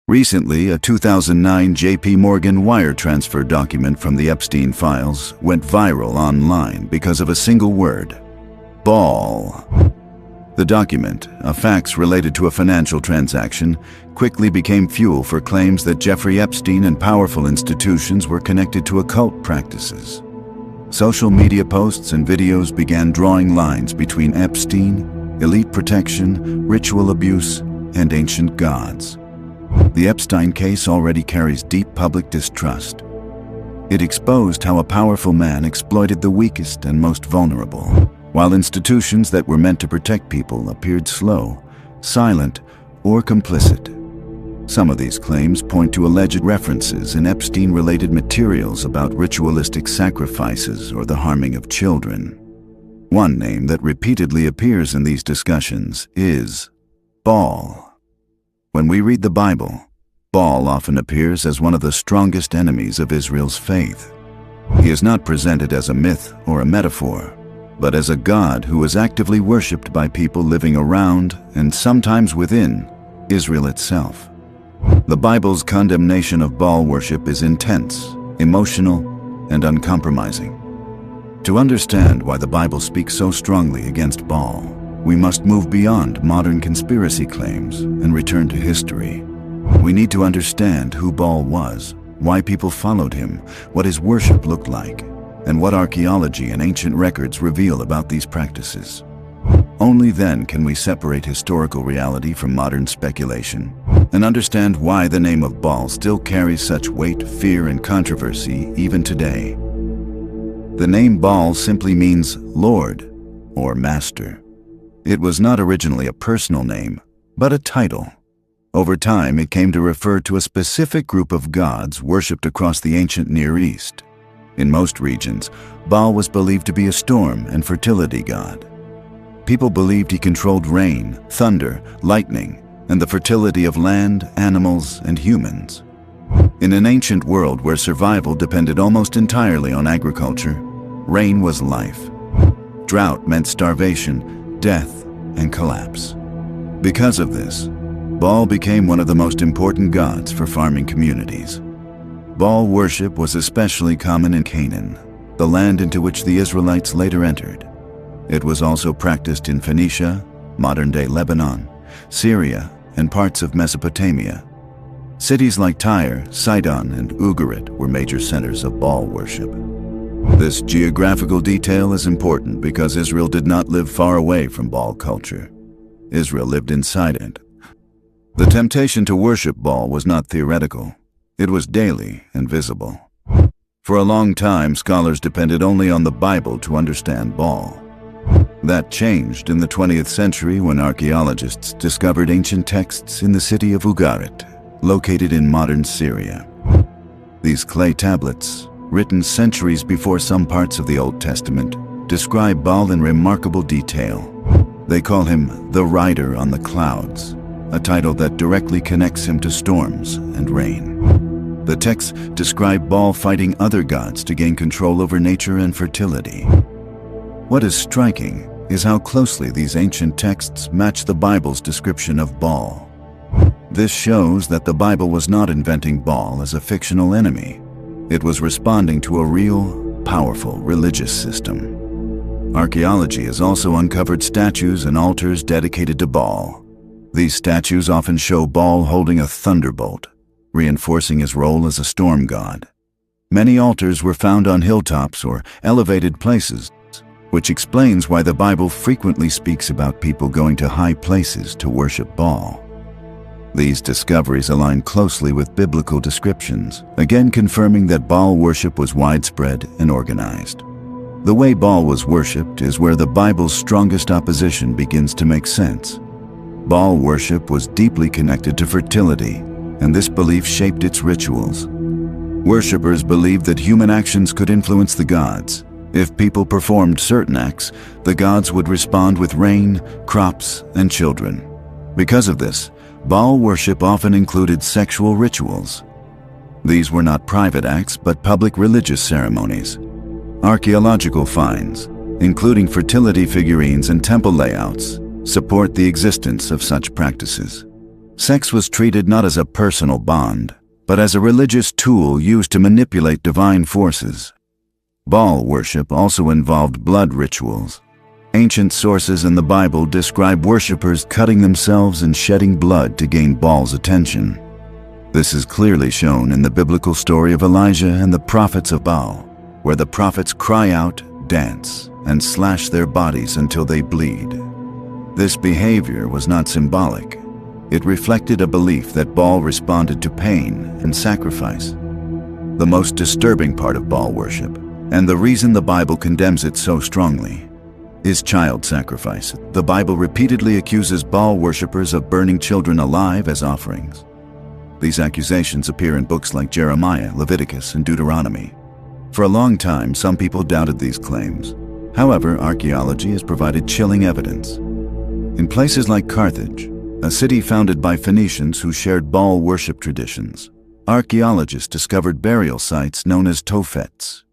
Recently, a 2009 J.P. Morgan wire transfer document from the Epstein files went viral online because of a single word: Baal. The document, a fax related to a financial transaction, quickly became fuel for claims that Jeffrey Epstein and powerful institutions were connected to occult practices. Social media posts and videos began drawing lines between Epstein, elite protection, ritual abuse, and ancient gods. The Epstein case already carries deep public distrust. It exposed how a powerful man exploited the weakest and most vulnerable, while institutions that were meant to protect people appeared slow, silent, or complicit. Some of these claims point to alleged references in Epstein-related materials about ritualistic sacrifices or the harming of children. One name that repeatedly appears in these discussions is Baal. When we read the Bible, Baal often appears as one of the strongest enemies of Israel's faith. He is not presented as a myth or a metaphor, but as a god who is actively worshipped by people living around and sometimes within Israel itself. The Bible's condemnation of Baal worship is intense, emotional, and uncompromising. To understand why the Bible speaks so strongly against Baal, we must move beyond modern conspiracy claims and return to history. We need to understand who Baal was, why people followed him, what his worship looked like, and what archaeology and ancient records reveal about these practices. Only then can we separate historical reality from modern speculation and understand why the name of Baal still carries such weight, fear, and controversy even today. The name Baal simply means Lord or Master. It was not originally a personal name, but a title. Over time, it came to refer to a specific group of gods worshipped across the ancient Near East. In most regions, Baal was believed to be a storm and fertility god. People believed he controlled rain, thunder, lightning, and the fertility of land, animals, and humans. In an ancient world where survival depended almost entirely on agriculture, rain was life. Drought meant starvation, death, and collapse. Because of this, Baal became one of the most important gods for farming communities. Baal worship was especially common in Canaan, the land into which the Israelites later entered. It was also practiced in Phoenicia, modern-day Lebanon, Syria, and parts of Mesopotamia. Cities like Tyre, Sidon, and Ugarit were major centers of Baal worship. This geographical detail is important because Israel did not live far away from Baal culture. Israel lived inside it. The temptation to worship Baal was not theoretical. It was daily and visible. For a long time, scholars depended only on the Bible to understand Baal. That changed in the 20th century when archaeologists discovered ancient texts in the city of Ugarit, located in modern Syria. These clay tablets, written centuries before some parts of the Old Testament, describe Baal in remarkable detail. They call him the Rider on the Clouds, a title that directly connects him to storms and rain. The texts describe Baal fighting other gods to gain control over nature and fertility. What is striking is how closely these ancient texts match the Bible's description of Baal. This shows that the Bible was not inventing Baal as a fictional enemy. It was responding to a real, powerful religious system. Archaeology has also uncovered statues and altars dedicated to Baal. These statues often show Baal holding a thunderbolt, reinforcing his role as a storm god. Many altars were found on hilltops or elevated places, which explains why the Bible frequently speaks about people going to high places to worship Baal. These discoveries align closely with biblical descriptions, again confirming that Baal worship was widespread and organized. The way Baal was worshipped is where the Bible's strongest opposition begins to make sense. Baal worship was deeply connected to fertility, and this belief shaped its rituals. Worshippers believed that human actions could influence the gods. If people performed certain acts, the gods would respond with rain, crops, and children. Because of this, Baal worship often included sexual rituals. These were not private acts, but public religious ceremonies. Archaeological finds, including fertility figurines and temple layouts, support the existence of such practices. Sex was treated not as a personal bond, but as a religious tool used to manipulate divine forces. Baal worship also involved blood rituals. Ancient sources in the Bible describe worshippers cutting themselves and shedding blood to gain Baal's attention. This is clearly shown in the biblical story of Elijah and the prophets of Baal, where the prophets cry out, dance, and slash their bodies until they bleed. This behavior was not symbolic. It reflected a belief that Baal responded to pain and sacrifice. The most disturbing part of Baal worship, and the reason the Bible condemns it so strongly, is child sacrifice. The Bible repeatedly accuses Baal worshippers of burning children alive as offerings. These accusations appear in books like Jeremiah, Leviticus, and Deuteronomy. For a long time, some people doubted these claims. However, archaeology has provided chilling evidence. In places like Carthage, a city founded by Phoenicians who shared Baal worship traditions, archaeologists discovered burial sites known as tophets.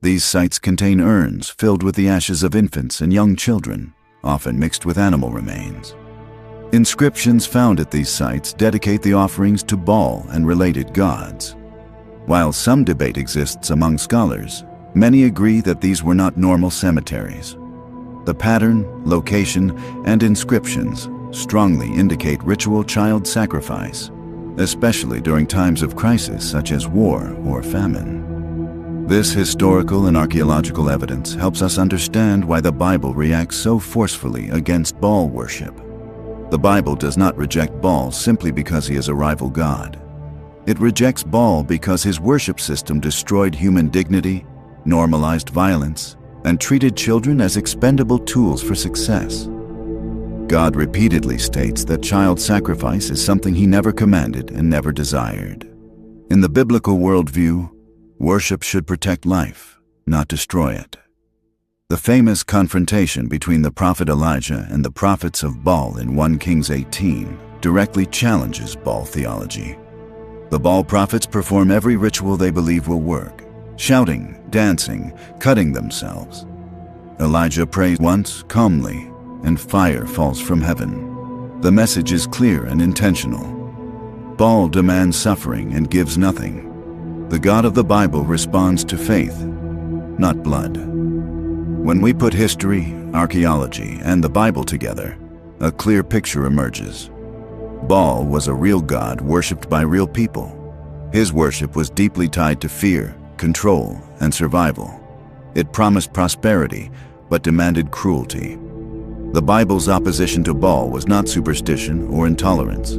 These sites contain urns filled with the ashes of infants and young children, often mixed with animal remains. Inscriptions found at these sites dedicate the offerings to Baal and related gods. While some debate exists among scholars, many agree that these were not normal cemeteries. The pattern, location, and inscriptions strongly indicate ritual child sacrifice, especially during times of crisis such as war or famine. This historical and archaeological evidence helps us understand why the Bible reacts so forcefully against Baal worship. The Bible does not reject Baal simply because he is a rival god. It rejects Baal because his worship system destroyed human dignity, normalized violence, and treated children as expendable tools for success. God repeatedly states that child sacrifice is something he never commanded and never desired. In the biblical worldview, worship should protect life, not destroy it. The famous confrontation between the prophet Elijah and the prophets of Baal in 1 Kings 18 directly challenges Baal theology. The Baal prophets perform every ritual they believe will work, shouting, dancing, cutting themselves. Elijah prays once, calmly, and fire falls from heaven. The message is clear and intentional. Baal demands suffering and gives nothing. The God of the Bible responds to faith, not blood. When we put history, archaeology, and the Bible together, a clear picture emerges. Baal was a real god worshipped by real people. His worship was deeply tied to fear, control, and survival. It promised prosperity, but demanded cruelty. The Bible's opposition to Baal was not superstition or intolerance.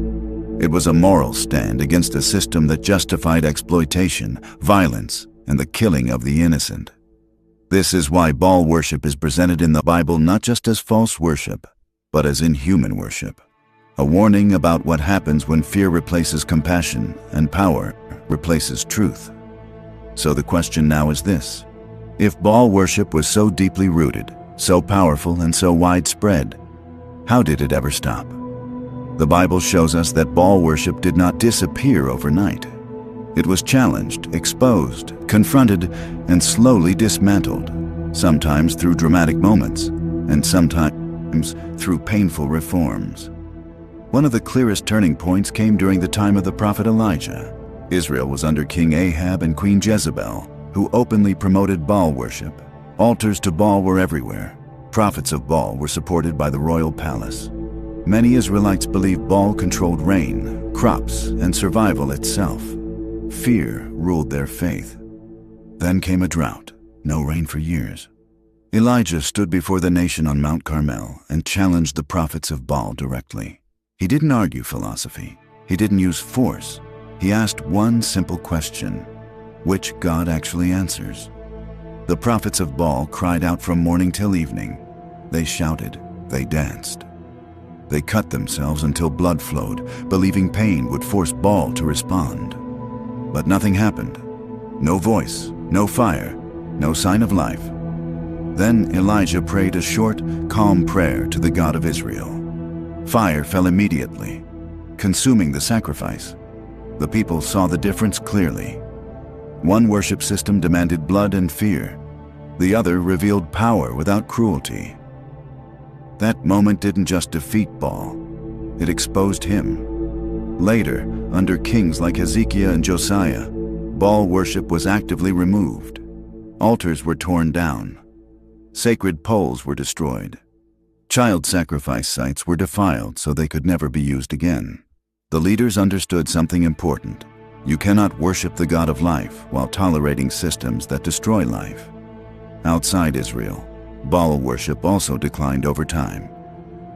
It was a moral stand against a system that justified exploitation, violence, and the killing of the innocent. This is why Baal worship is presented in the Bible not just as false worship, but as inhuman worship. A warning about what happens when fear replaces compassion and power replaces truth. So the question now is this: if Baal worship was so deeply rooted, so powerful, and so widespread, how did it ever stop? The Bible shows us that Baal worship did not disappear overnight. It was challenged, exposed, confronted, and slowly dismantled, sometimes through dramatic moments, and sometimes through painful reforms. One of the clearest turning points came during the time of the prophet Elijah. Israel was under King Ahab and Queen Jezebel, who openly promoted Baal worship. Altars to Baal were everywhere. Prophets of Baal were supported by the royal palace. Many Israelites believed Baal controlled rain, crops, and survival itself. Fear ruled their faith. Then came a drought, no rain for years. Elijah stood before the nation on Mount Carmel and challenged the prophets of Baal directly. He didn't argue philosophy. He didn't use force. He asked one simple question: which God actually answers? The prophets of Baal cried out from morning till evening. They shouted, they danced. They cut themselves until blood flowed, believing pain would force Baal to respond. But nothing happened. No voice, no fire, no sign of life. Then Elijah prayed a short, calm prayer to the God of Israel. Fire fell immediately, consuming the sacrifice. The people saw the difference clearly. One worship system demanded blood and fear. The other revealed power without cruelty. That moment didn't just defeat Baal. It exposed him. Later, under kings like Hezekiah and Josiah, Baal worship was actively removed. Altars were torn down. Sacred poles were destroyed. Child sacrifice sites were defiled so they could never be used again. The leaders understood something important. You cannot worship the God of life while tolerating systems that destroy life. Outside Israel, Baal worship also declined over time.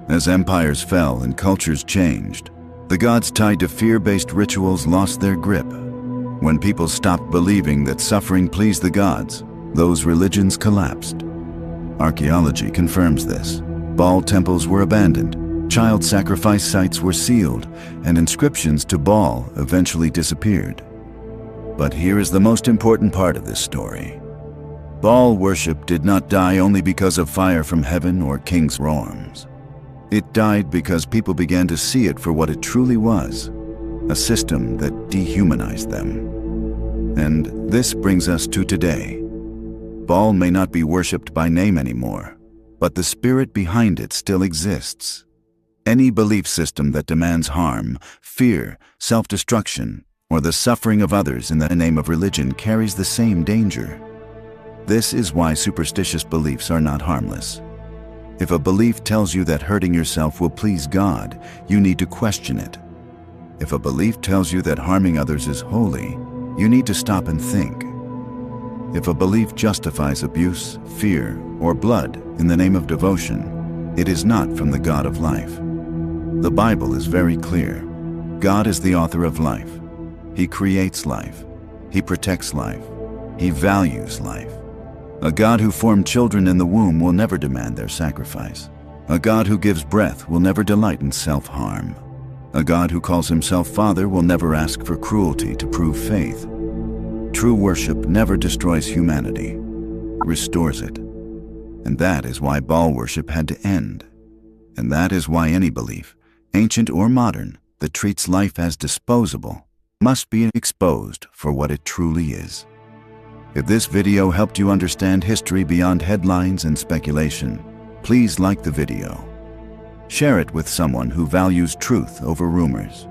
As empires fell and cultures changed, the gods tied to fear-based rituals lost their grip. When people stopped believing that suffering pleased the gods, those religions collapsed. Archaeology confirms this. Baal temples were abandoned, child sacrifice sites were sealed, and inscriptions to Baal eventually disappeared. But here is the most important part of this story. Baal worship did not die only because of fire from heaven or king's arms. It died because people began to see it for what it truly was, a system that dehumanized them. And this brings us to today. Baal may not be worshipped by name anymore, but the spirit behind it still exists. Any belief system that demands harm, fear, self-destruction, or the suffering of others in the name of religion carries the same danger. This is why superstitious beliefs are not harmless. If a belief tells you that hurting yourself will please God, you need to question it. If a belief tells you that harming others is holy, you need to stop and think. If a belief justifies abuse, fear, or blood in the name of devotion, it is not from the God of life. The Bible is very clear. God is the author of life. He creates life. He protects life. He values life. A God who formed children in the womb will never demand their sacrifice. A God who gives breath will never delight in self-harm. A God who calls himself Father will never ask for cruelty to prove faith. True worship never destroys humanity, restores it. And that is why Baal worship had to end. And that is why any belief, ancient or modern, that treats life as disposable must be exposed for what it truly is. If this video helped you understand history beyond headlines and speculation, please like the video. Share it with someone who values truth over rumors.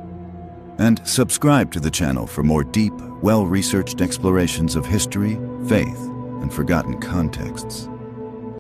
And subscribe to the channel for more deep, well-researched explorations of history, faith, and forgotten contexts.